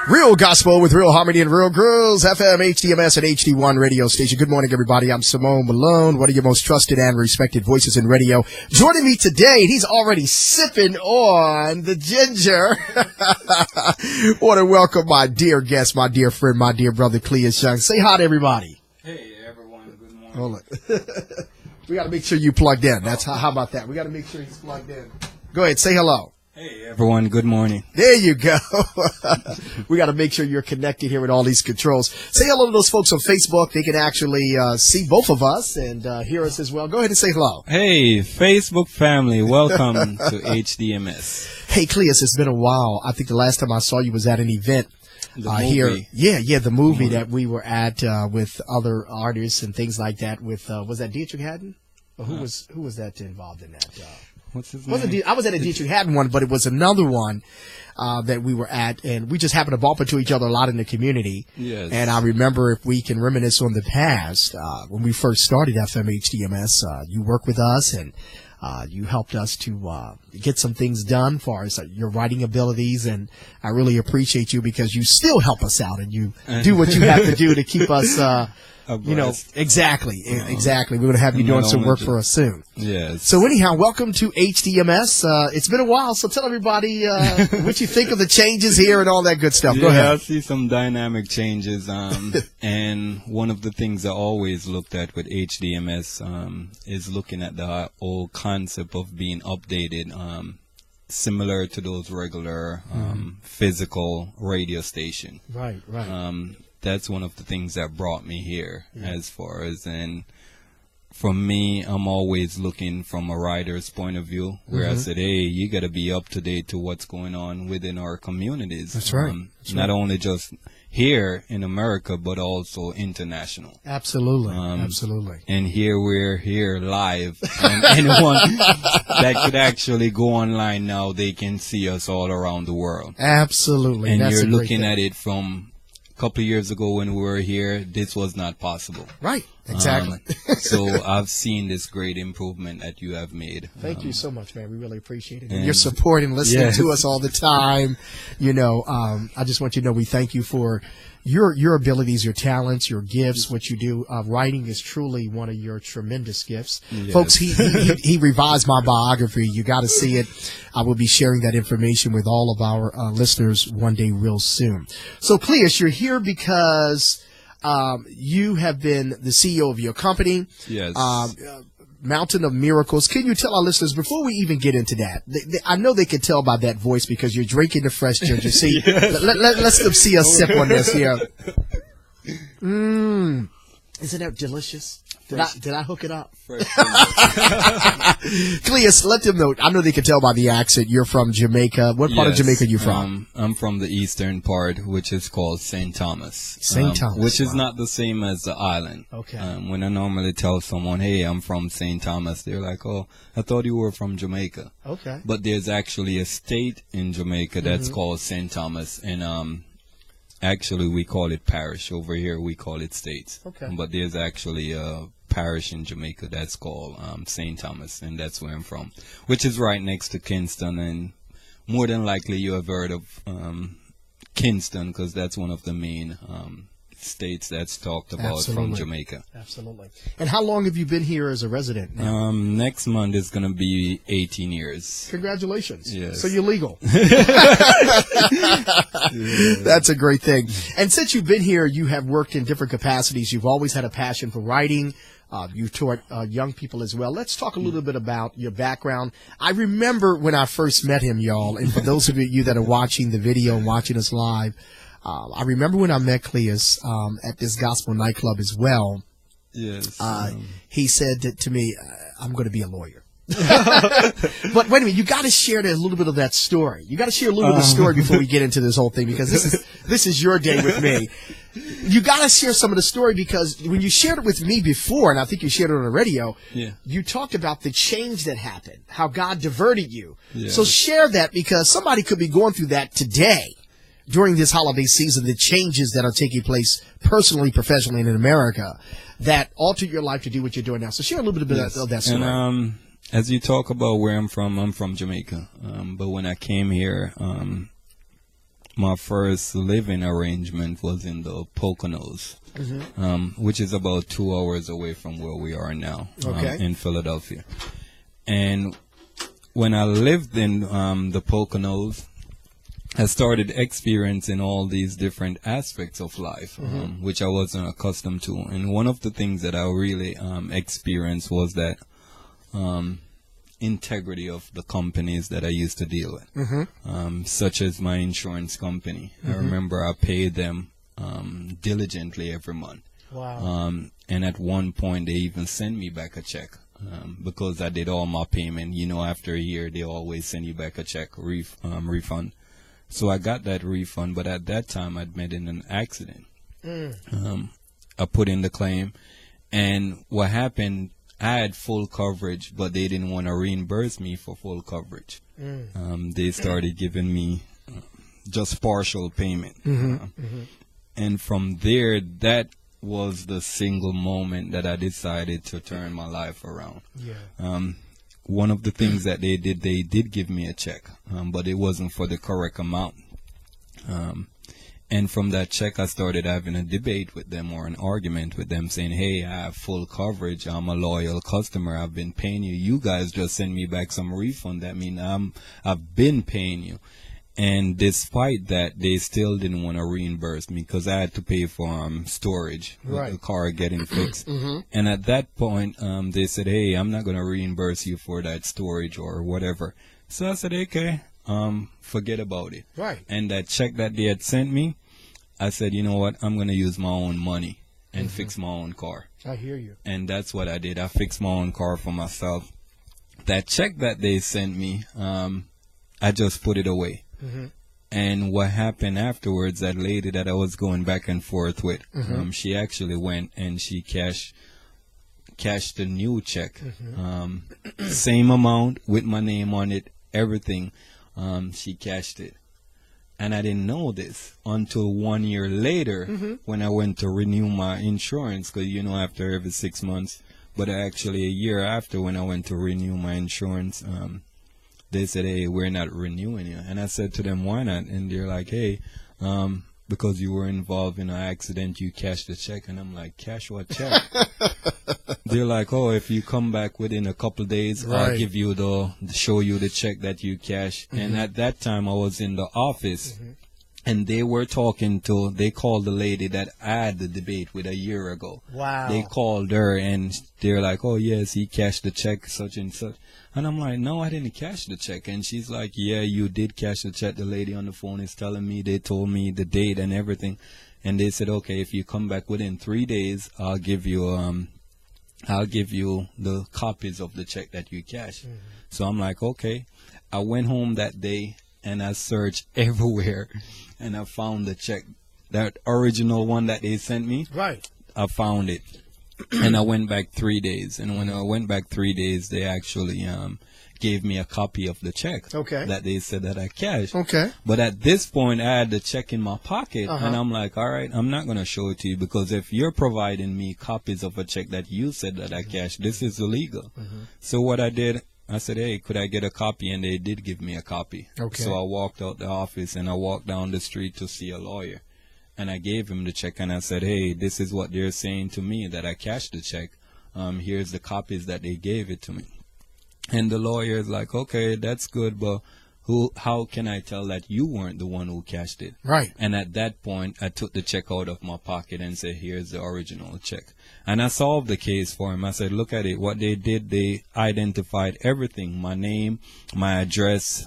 Real gospel with real harmony and real grooves. FM, HDMS, and HD1 radio station. Good morning, everybody. I'm Simone Malone, one of your most trusted and respected voices in radio. Joining me today, he's already sipping on the ginger. Want to welcome my dear guest, my dear friend, my dear brother, Cleous Young. Say hi to everybody. Hey, everyone. Good morning. Hold on. We got to make sure you plugged in. That's how about that? We got to make sure he's plugged in. Go ahead, say hello. Hey, everyone. Good morning. There you go. We got to make sure you're connected here with all these controls. Say hello to those folks on Facebook. They can actually see both of us and hear us as well. Go ahead and say hello. Hey, Facebook family. Welcome to HDMS. Hey, Cleous, it's been a while. I think the last time I saw you was at an event here. Yeah, the movie that we were at with other artists and things like that. With was that Dietrich Haddon? Or who was that involved in that? What's his name? I was at a Dietrich Haddon one, but it was another one that we were at, and we just happened to bump into each other a lot in the community. Yes. And I remember, if we can reminisce on the past, when we first started FM HDMS, you worked with us, and you helped us to get some things done as far as your writing abilities, and I really appreciate you because you still help us out, and you do what you have to do to keep us exactly. We're going to have you doing some work for us soon. Yes. So anyhow, welcome to HDMS. It's been a while, so tell everybody what you think of the changes here and all that good stuff. Go ahead. I see some dynamic changes. And one of the things I always looked at with HDMS is looking at the whole concept of being updated, similar to those regular physical radio station. Right. That's one of the things that brought me here, as far as, and for me, I'm always looking from a writer's point of view, where I said, hey, you got to be up to date to what's going on within our communities. That's right. Not only just here in America, but also international. Absolutely. Absolutely. And here we're here live, and anyone that could actually go online now, they can see us all around the world. Absolutely. And That's you're looking at it from couple of years ago when we were here, this was not possible. Right, exactly. So I've seen this great improvement that you have made. Thank you so much, man. We really appreciate it. And your support and listening to us all the time. I just want you to know we thank you for your abilities, your talents, your gifts, what you do. Writing is truly one of your tremendous gifts. Yes. Folks, he revised my biography. You got to see it. I will be sharing that information with all of our listeners one day real soon. So, Cleous, you're here because you have been the CEO of your company. Yes. Mountain of Miracles. Can you tell our listeners, before we even get into that, I know they can tell by that voice because you're drinking the fresh ginger. See, let's them see us sip on this here. Isn't that delicious? Did I hook it up? Cleous, let them know. I know they can tell by the accent. You're from Jamaica. What part of Jamaica are you from? I'm from the eastern part, which is called St. Thomas. St. Thomas. Which is not the same as the island. Okay. When I normally tell someone, hey, I'm from St. Thomas, they're like, oh, I thought you were from Jamaica. Okay. But there's actually a state in Jamaica that's called St. Thomas, and actually we call it parish. Over here we call it states. Okay. But there's actually a parish in Jamaica that's called St. Thomas, and that's where I'm from, which is right next to Kingston, and more than likely you have heard of Kingston because that's one of the main states that's talked about from Jamaica. Absolutely. And how long have you been here as a resident now? Next month is going to be 18 years. Congratulations. Yes. So you're legal. That's a great thing. And since you've been here, you have worked in different capacities. You've always had a passion for writing. You've taught young people as well. Let's talk a little bit about your background. I remember when I first met him, y'all, and for those of you that are watching the video and watching us live, I remember when I met Cleous at this gospel nightclub as well. Yes. He said to me, I'm going to be a lawyer. But wait a minute, you got to share a little bit of that story. You got to share a little bit of the story before we get into this whole thing, because this is your day with me. You got to share some of the story, because when you shared it with me before, and I think you shared it on the radio, you talked about the change that happened, how God diverted you. Yes. So share that, because somebody could be going through that today during this holiday season, the changes that are taking place personally, professionally, and in America that alter your life to do what you're doing now. So share a little bit of that story. And, as you talk about where I'm from Jamaica. But when I came here, my first living arrangement was in the Poconos, which is about 2 hours away from where we are now, in Philadelphia. And when I lived in the Poconos, I started experiencing all these different aspects of life, which I wasn't accustomed to. And one of the things that I really experienced was that integrity of the companies that I used to deal with, such as my insurance company. I remember I paid them diligently every month. Wow. And at one point, they even sent me back a check. Because I did all my payment, after a year, they always send you back a check, refund. So I got that refund, but at that time I'd met in an accident. I put in the claim, and what happened, I had full coverage, but they didn't want to reimburse me for full coverage. They started giving me just partial payment. And from there, that was the single moment that I decided to turn my life around. One of the things that they did give me a check, but it wasn't for the correct amount. And from that check, I started having a debate with them, or an argument with them, saying, hey, I have full coverage. I'm a loyal customer. I've been paying you. You guys just send me back some refund. That means I've been paying you. And despite that, they still didn't want to reimburse me because I had to pay for storage with the car getting fixed. And at that point, they said, hey, I'm not going to reimburse you for that storage or whatever. So I said, okay, forget about it. And that check that they had sent me, I said, you know what, I'm going to use my own money and fix my own car. I hear you. And that's what I did. I fixed my own car for myself. That check that they sent me, I just put it away. And what happened afterwards, that lady that I was going back and forth with, she actually went and she cashed a new check, same amount with my name on it, everything. She cashed it, and I didn't know this until 1 year later when I went to renew my insurance, because after every 6 months. But actually a year after, when I went to renew my insurance, they said, hey, we're not renewing you. And I said to them, why not? And they're like, hey, because you were involved in an accident, you cashed the check. And I'm like, cash what check? They're like, oh, if you come back within a couple of days, I'll give you show you the check that you cashed. And at that time, I was in the office. And they called the lady that I had the debate with a year ago. Wow. They called her and they're like, oh, yes, he cashed the check, such and such. And I'm like, no, I didn't cash the check. And she's like, yeah, you did cash the check. The lady on the phone is telling me, they told me the date and everything. And they said, okay, if you come back within 3 days, I'll give you the copies of the check that you cashed. So I'm like, okay. I went home that day and I searched everywhere and I found the check, that original one that they sent me. I found it. And I went back 3 days. And when I went back 3 days, they actually gave me a copy of the check that they said that I cashed. But at this point, I had the check in my pocket. And I'm like, all right, I'm not going to show it to you, because if you're providing me copies of a check that you said that I cashed, this is illegal. So what I did, I said, hey, could I get a copy? And they did give me a copy. So I walked out the office and I walked down the street to see a lawyer. And I gave him the check and I said, hey, this is what they're saying to me, that I cashed the check. Here's the copies that they gave it to me. And the lawyer is like, okay, that's good, but how can I tell that you weren't the one who cashed it? And at that point, I took the check out of my pocket and said, here's the original check. And I solved the case for him. I said, look at it. What they did, they identified everything, my name, my address,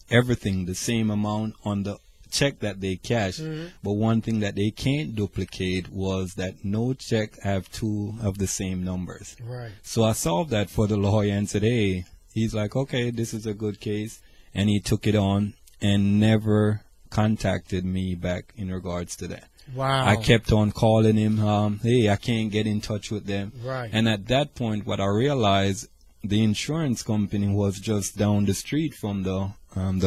everything, the same amount on the check that they cashed. But one thing that they can't duplicate was that no check have two of the same numbers. So I solved that for the lawyer and said, hey, he's like, okay, this is a good case. And he took it on and never contacted me back in regards to that. I kept on calling him, hey, I can't get in touch with them. And at that point, what I realized, the insurance company was just down the street from the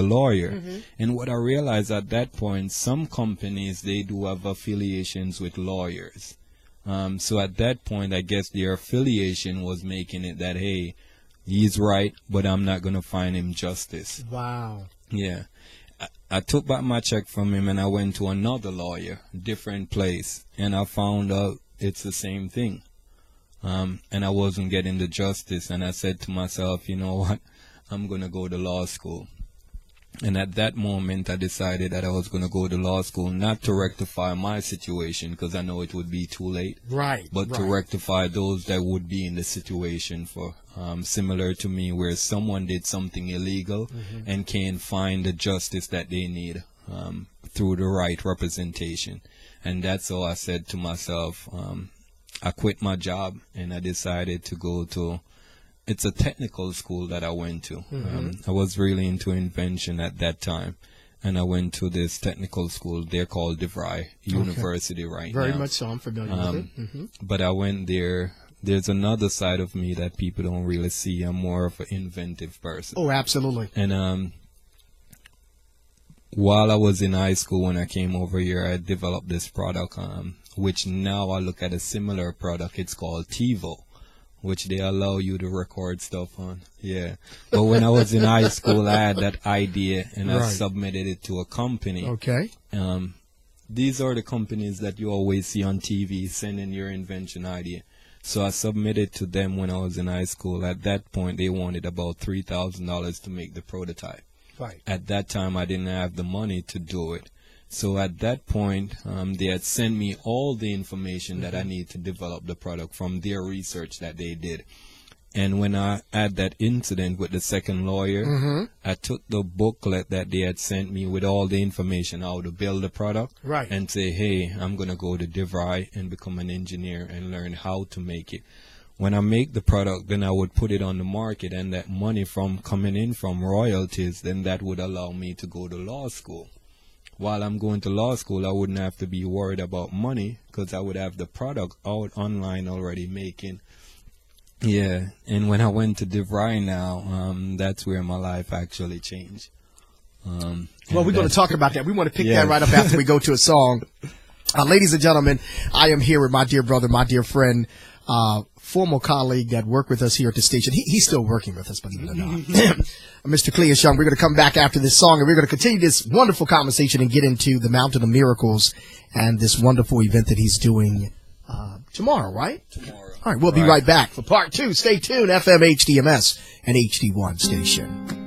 lawyer. And what I realized at that point, some companies, they do have affiliations with lawyers. So at that point, I guess their affiliation was making it that, hey, he's right, but I'm not going to find him justice. Yeah. I took back my check from him and I went to another lawyer, different place, and I found out it's the same thing. And I wasn't getting the justice, and I said to myself, you know what, I'm going to go to law school. And at that moment, I decided that I was going to go to law school, not to rectify my situation, because I know it would be too late. Right. But to rectify those that would be in the situation for, similar to me, where someone did something illegal and can't find the justice that they need through the right representation. And that's how I said to myself, I quit my job and I decided to go to, it's a technical school that I went to. I was really into invention at that time. And I went to this technical school. They're called DeVry University right now. Very much so. I'm familiar with it. But I went there. There's another side of me that people don't really see. I'm more of an inventive person. Oh, absolutely. And while I was in high school, when I came over here, I developed this product, which now I look at a similar product. It's called TiVo, which they allow you to record stuff on. Yeah. But when I was in high school, I had that idea and I submitted it to a company. Okay. These are the companies that you always see on TV sending your invention idea. So I submitted to them when I was in high school. At that point, they wanted about $3,000 to make the prototype. Right. At that time, I didn't have the money to do it. So at that point, they had sent me all the information that I need to develop the product from their research that they did. And when I had that incident with the second lawyer, I took the booklet that they had sent me with all the information how to build the product and say, hey, I'm going to go to DeVry and become an engineer and learn how to make it. When I make the product, then I would put it on the market, and that money from coming in from royalties, then that would allow me to go to law school. While I'm going to law school, I wouldn't have to be worried about money because I would have the product out online already making. Yeah, and when I went to DeVry now, that's where my life actually changed. Well, we're going to talk about that. We want to pick that right up after we go to a song. Ladies and gentlemen, I am here with my dear brother, my dear friend, former colleague that worked with us here at the station. He's still working with us, believe it or not. Mr. Cleous Young. We're going to come back after this song, and we're going to continue this wonderful conversation and get into the Mountain of Miracles and this wonderful event that he's doing tomorrow, right? Tomorrow. All right, we'll be right back for part two. Stay tuned, FM HDMS and HD1 station.